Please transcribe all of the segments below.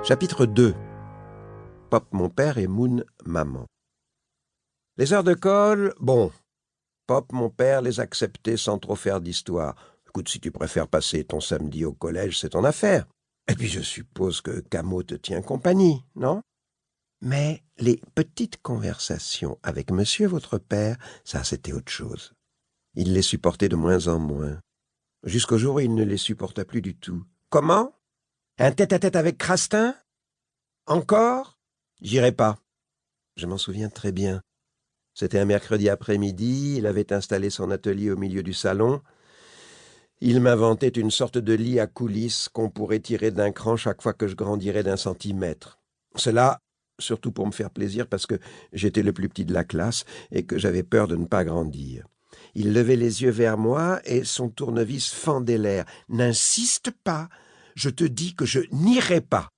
Chapitre 2. Pop mon père et Moon maman. Les heures de colle, bon. Pop mon père les acceptait sans trop faire d'histoire. Écoute, si tu préfères passer ton samedi au collège, c'est ton affaire. Et puis je suppose que Camo te tient compagnie, non? Mais les petites conversations avec monsieur votre père, ça c'était autre chose. Il les supportait de moins en moins. Jusqu'au jour où il ne les supporta plus du tout. Comment? Un tête-à-tête avec Crastin? Encore? J'irai pas. Je m'en souviens très bien. C'était un mercredi après-midi, il avait installé son atelier au milieu du salon. Il m'inventait une sorte de lit à coulisses qu'on pourrait tirer d'un cran chaque fois que je grandirais d'1 centimètre. Cela, surtout pour me faire plaisir parce que j'étais le plus petit de la classe et que j'avais peur de ne pas grandir. Il levait les yeux vers moi et son tournevis fendait l'air. « N'insiste pas, je te dis que je n'irai pas. »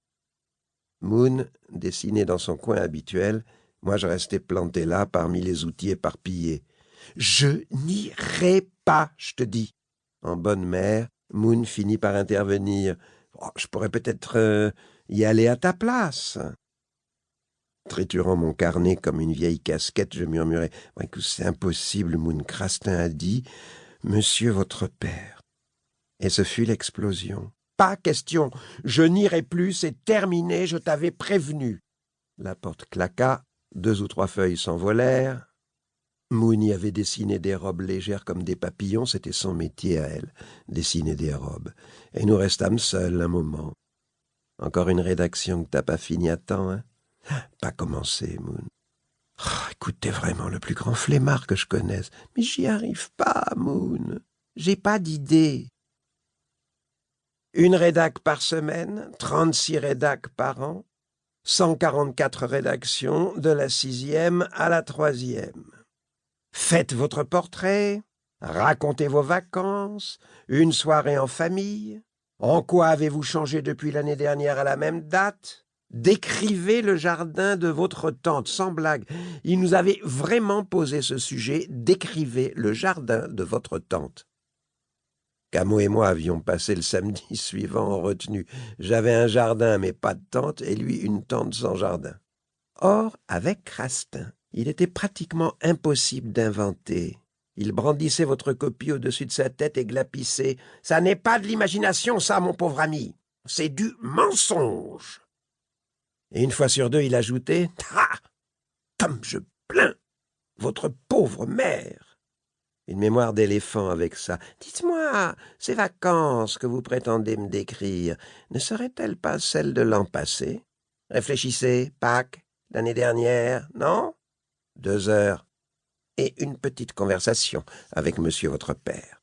Moon dessinait dans son coin habituel. Moi, je restais planté là, parmi les outils éparpillés. « Je n'irai pas, je te dis. » En bonne mère, Moon finit par intervenir. « Oh, je pourrais peut-être y aller à ta place. » Triturant mon carnet comme une vieille casquette, je murmurais « que c'est impossible, Moon. Crastin a dit « Monsieur votre père. » Et ce fut l'explosion. « Pas question. Je n'irai plus, c'est terminé, je t'avais prévenu. » La porte claqua, 2 ou 3 feuilles s'envolèrent. Moon y avait dessiné des robes légères comme des papillons, c'était son métier à elle, dessiner des robes. Et nous restâmes seuls un moment. « Encore une rédaction que t'as pas fini à temps, hein? » « Pas commencé, Moon. Oh, écoute, t'es vraiment le plus grand flemmard que je connaisse. Mais j'y arrive pas, Moon. J'ai pas d'idée. » 1 rédac par semaine, 36 rédacs par an, 144 rédactions de la 6e à la 3e. Faites votre portrait, racontez vos vacances, une soirée en famille. En quoi avez-vous changé depuis l'année dernière à la même date? Décrivez le jardin de votre tante, sans blague. Il nous avait vraiment posé ce sujet. Décrivez le jardin de votre tante. Camo et moi avions passé le samedi suivant en retenue. J'avais un jardin, mais pas de tante, et lui une tante sans jardin. Or, avec Crastin, il était pratiquement impossible d'inventer. Il brandissait votre copie au-dessus de sa tête et glapissait. « Ça n'est pas de l'imagination, ça, mon pauvre ami. C'est du mensonge. » Et 1 fois sur 2, il ajoutait « Ah, comme je plains votre pauvre mère !» Une mémoire d'éléphant avec ça. « Dites-moi, ces vacances que vous prétendez me décrire, ne seraient-elles pas celles de l'an passé? Réfléchissez, Pâques, l'année dernière, non? 2 heures. Et une petite conversation avec monsieur votre père. »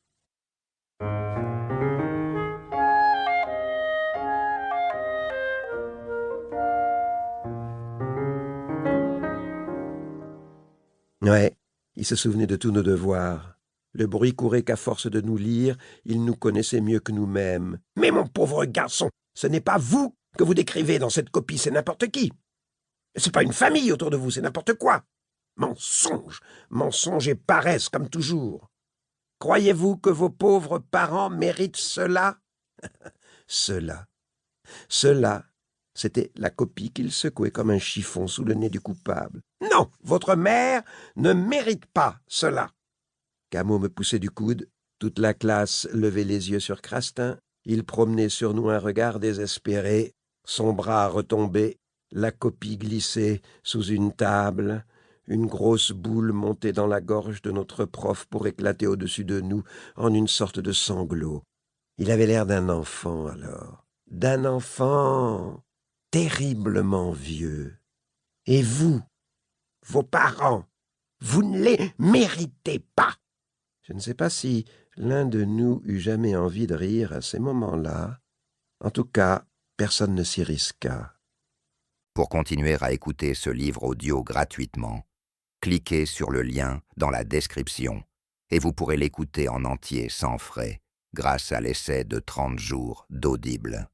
Ouais, il se souvenait de tous nos devoirs. Le bruit courait qu'à force de nous lire, il nous connaissait mieux que nous-mêmes. « Mais mon pauvre garçon, ce n'est pas vous que vous décrivez dans cette copie, c'est n'importe qui. C'est pas une famille autour de vous, c'est n'importe quoi. Mensonge, mensonge et paresse, comme toujours. Croyez-vous que vos pauvres parents méritent cela? » Cela, c'était la copie qu'il secouait comme un chiffon sous le nez du coupable. « Non, votre mère ne mérite pas cela. » Camo me poussait du coude. Toute la classe levait les yeux sur Crastin. Il promenait sur nous un regard désespéré. Son bras retombait. La copie glissait sous une table. Une grosse boule montait dans la gorge de notre prof pour éclater au-dessus de nous en une sorte de sanglot. Il avait l'air d'un enfant alors. D'un enfant terriblement vieux. Et vous, vos parents, vous ne les méritez pas. Je ne sais pas si l'un de nous eut jamais envie de rire à ces moments-là. En tout cas, personne ne s'y risqua. Pour continuer à écouter ce livre audio gratuitement, cliquez sur le lien dans la description et vous pourrez l'écouter en entier sans frais grâce à l'essai de 30 jours d'Audible.